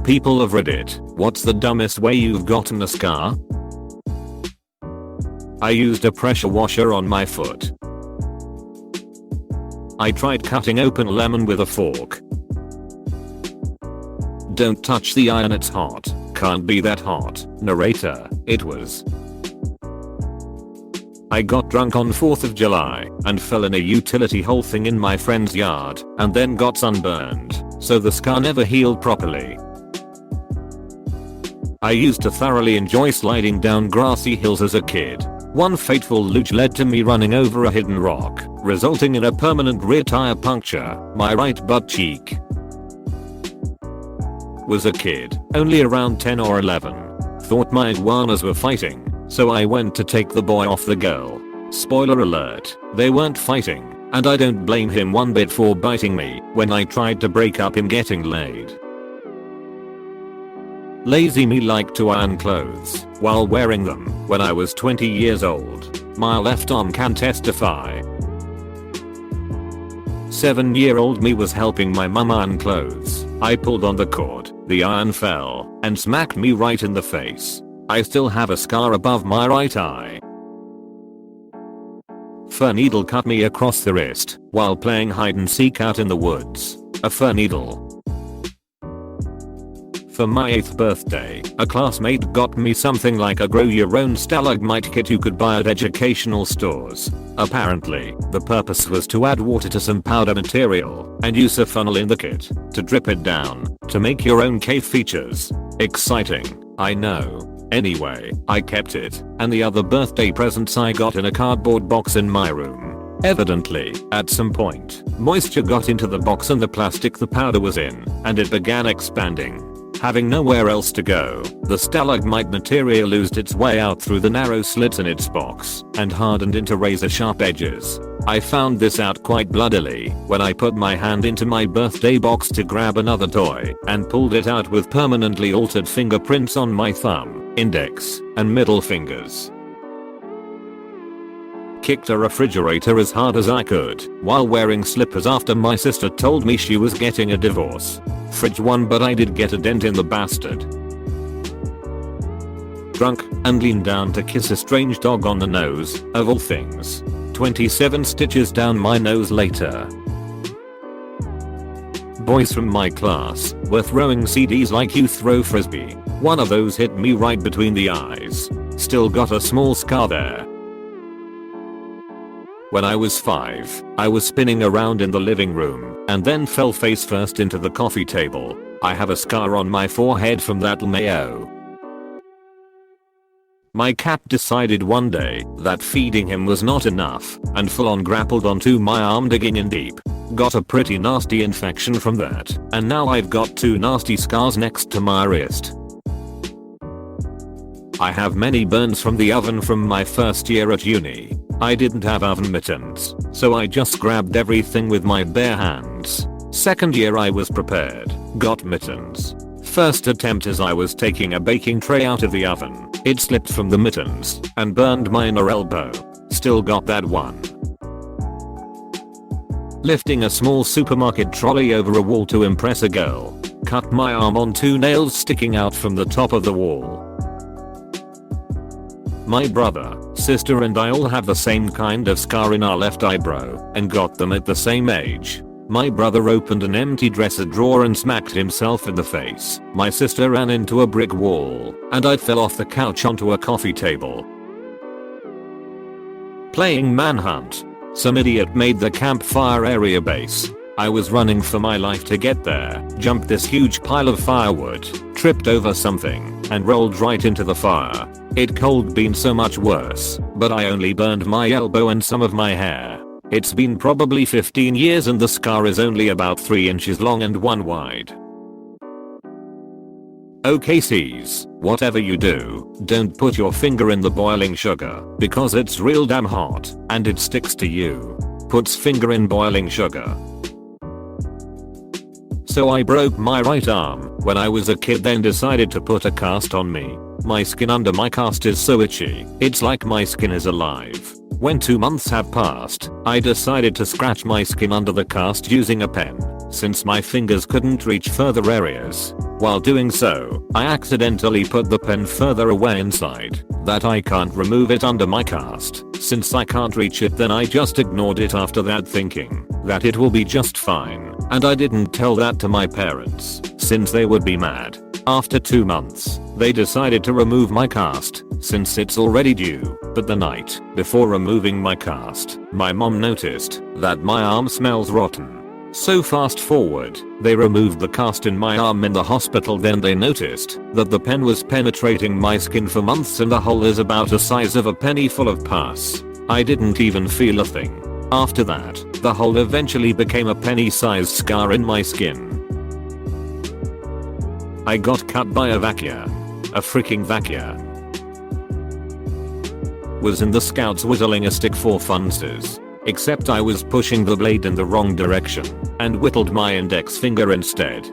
people of Reddit, what's the dumbest way you've gotten a scar? I used a pressure washer on my foot. I tried cutting open a lemon with a fork. Don't touch the iron, it's hot. Can't be that hot. Narrator, it was. I got drunk on 4th of July and fell in a utility hole thing in my friend's yard and then got sunburned, so the scar never healed properly. I used to thoroughly enjoy sliding down grassy hills as a kid. One fateful luge led to me running over a hidden rock, resulting in a permanent rear tire puncture, my right butt cheek. Was a kid, only around 10 or 11. Thought my iguanas were fighting, so I went to take the boy off the girl. Spoiler alert, they weren't fighting, and I don't blame him one bit for biting me when I tried to break up him getting laid. Lazy me liked to iron clothes while wearing them when I was 20 years old. My left arm can testify. 7-year-old me was helping my mum iron clothes. I pulled on the cord, the iron fell, and smacked me right in the face. I still have a scar above my right eye. Fir needle cut me across the wrist while playing hide and seek out in the woods. A fir needle. For my 8th birthday, a classmate got me something like a grow your own stalagmite kit you could buy at educational stores. Apparently, the purpose was to add water to some powder material and use a funnel in the kit to drip it down to make your own cave features. Exciting, I know. Anyway, I kept it and the other birthday presents I got in a cardboard box in my room. Evidently, at some point, moisture got into the box and the plastic the powder was in, and it began expanding. Having nowhere else to go, the stalagmite material oozed its way out through the narrow slits in its box and hardened into razor-sharp edges. I found this out quite bloodily when I put my hand into my birthday box to grab another toy and pulled it out with permanently altered fingerprints on my thumb, index, and middle fingers. Kicked a refrigerator as hard as I could while wearing slippers after my sister told me she was getting a divorce. Fridge won, but I did get a dent in the bastard. Drunk and leaned down to kiss a strange dog on the nose, of all things. 27 stitches down my nose later. Boys from my class were throwing CDs like you throw frisbee. One of those hit me right between the eyes. Still got a small scar there. When I was 5, I was spinning around in the living room and then fell face first into the coffee table. I have a scar on my forehead from that mayo. My cat decided one day that feeding him was not enough and full on grappled onto my arm, digging in deep. Got a pretty nasty infection from that, and now I've got 2 nasty scars next to my wrist. I have many burns from the oven from my first year at uni. I didn't have oven mittens, so I just grabbed everything with my bare hands. Second year I was prepared, got mittens. First attempt as I was taking a baking tray out of the oven, it slipped from the mittens and burned my inner elbow. Still got that one. Lifting a small supermarket trolley over a wall to impress a girl. Cut my arm on 2 nails sticking out from the top of the wall. My brother, sister and I all have the same kind of scar in our left eyebrow and got them at the same age. My brother opened an empty dresser drawer and smacked himself in the face. My sister ran into a brick wall and I fell off the couch onto a coffee table. Playing manhunt. Some idiot made the campfire area base. I was running for my life to get there, jumped this huge pile of firewood, tripped over something, and rolled right into the fire. It could been so much worse, but I only burned my elbow and some of my hair. It's been probably 15 years and the scar is only about 3 inches long and 1 wide. Okay C's, whatever you do, don't put your finger in the boiling sugar because it's real damn hot and it sticks to you. Puts finger in boiling sugar. So I broke my right arm when I was a kid, then decided to put a cast on me. My skin under my cast is so itchy, it's like my skin is alive. When 2 months have passed, I decided to scratch my skin under the cast using a pen. since my fingers couldn't reach further areas. While doing so, I accidentally put the pen further away inside, that I can't remove it under my cast. Since I can't reach it, then I just ignored it after that, thinking that it will be just fine, and I didn't tell that to my parents, since they would be mad. After 2 months, they decided to remove my cast, since it's already due, but the night before removing my cast, my mom noticed that my arm smells rotten. So fast forward, they removed the cast in my arm in the hospital, then they noticed that the pen was penetrating my skin for months and the hole is about the size of a penny full of pus. I didn't even feel a thing. After that, the hole eventually became a penny-sized scar in my skin. I got cut by a vacua. A freaking vacua. Was in the Scouts whittling a stick for funsters. Except I was pushing the blade in the wrong direction and whittled my index finger instead.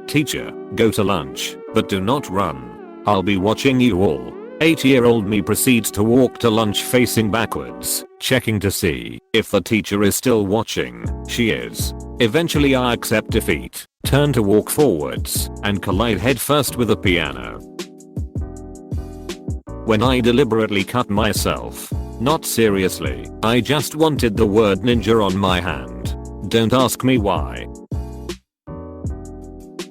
Teacher, go to lunch, but do not run. I'll be watching you all. 8-year-old me proceeds to walk to lunch facing backwards, checking to see if the teacher is still watching. She is. Eventually I accept defeat, turn to walk forwards, and collide headfirst with a piano. When I deliberately cut myself. Not seriously, I just wanted the word ninja on my hand. Don't ask me why.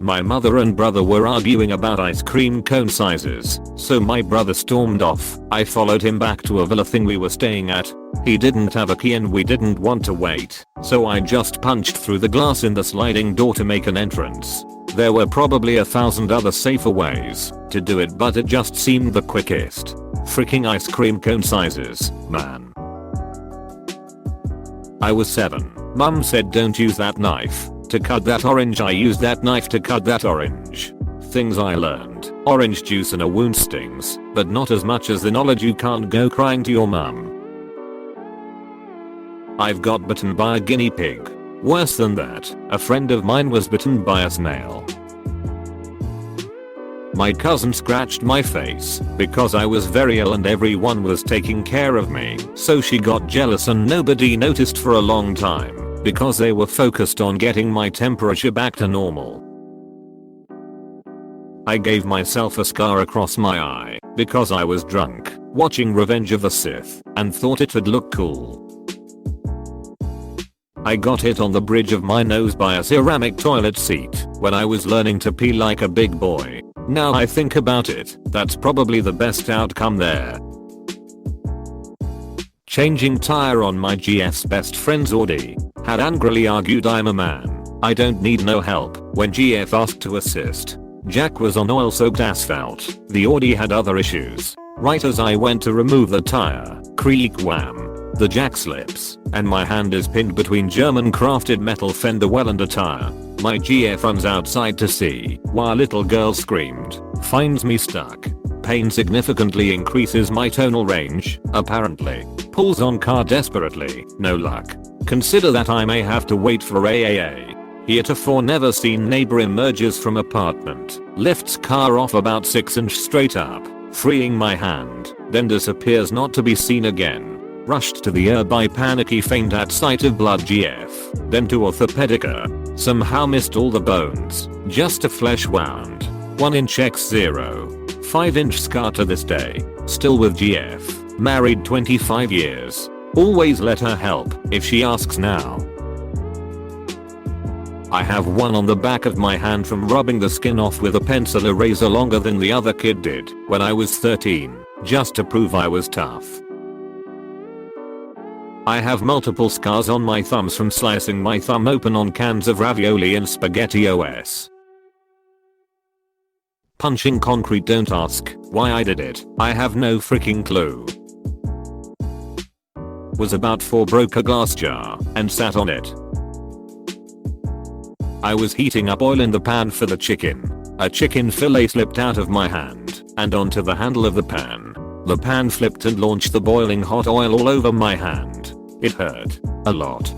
My mother and brother were arguing about ice cream cone sizes, so my brother stormed off. I followed him back to a villa thing we were staying at. He didn't have a key and we didn't want to wait, so I just punched through the glass in the sliding door to make an entrance. There were probably 1,000 other safer ways to do it, but it just seemed the quickest. Freaking ice cream cone sizes, man. I was 7. Mum said don't use that knife to cut that orange. I used that knife to cut that orange. Things I learned. Orange juice in a wound stings, but not as much as the knowledge you can't go crying to your mum. I've got bitten by a guinea pig. Worse than that, a friend of mine was bitten by a snail. My cousin scratched my face because I was very ill and everyone was taking care of me, so she got jealous and nobody noticed for a long time because they were focused on getting my temperature back to normal. I gave myself a scar across my eye because I was drunk watching Revenge of the Sith and thought it would look cool. I got hit on the bridge of my nose by a ceramic toilet seat when I was learning to pee like a big boy. Now I think about it, that's probably the best outcome there. Changing tire on my GF's best friend's Audi. Had angrily argued I'm a man, I don't need no help, when GF asked to assist. Jack was on oil-soaked asphalt. The Audi had other issues. Right as I went to remove the tire, creak wham. The jack slips, and my hand is pinned between German crafted metal fender well and a tire. My GF runs outside to see, while little girl screamed, finds me stuck. Pain significantly increases my tonal range, apparently. Pulls on car desperately, no luck. Consider that I may have to wait for AAA. Heretofore never seen neighbor emerges from apartment, lifts car off about 6 inch straight up, freeing my hand, then disappears not to be seen again. Rushed to the ER by panicky faint at sight of blood GF, then to orthopedica. Somehow missed all the bones, just a flesh wound. 1 inch x0. 5 inch scar to this day, still with GF, married 25 years. Always let her help if she asks now. I have one on the back of my hand from rubbing the skin off with a pencil eraser longer than the other kid did when I was 13, just to prove I was tough. I have multiple scars on my thumbs from slicing my thumb open on cans of ravioli and SpaghettiOs. Punching concrete. Don't ask why I did it, I have no freaking clue. Was about 4, broke a glass jar and sat on it. I was heating up oil in the pan for the chicken. A chicken fillet slipped out of my hand and onto the handle of the pan. The pan flipped and launched the boiling hot oil all over my hand. It hurt a lot.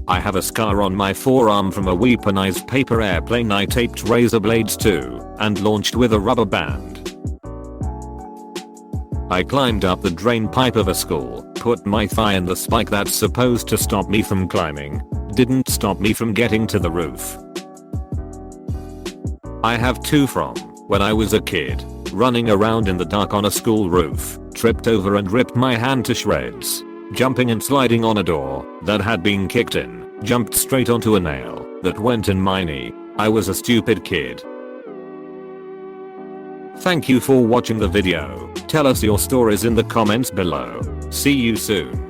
I have a scar on my forearm from a weaponized paper airplane I taped razor blades to and launched with a rubber band. I climbed up the drain pipe of a school put my thigh in the spike that's supposed to stop me from climbing. Didn't stop me from getting to the roof. I have two from when I was a kid. Running around in the dark on a school roof, tripped over and ripped my hand to shreds. Jumping and sliding on a door that had been kicked in, jumped straight onto a nail that went in my knee. I was a stupid kid. Thank you for watching the video. Tell us your stories in the comments below. See you soon.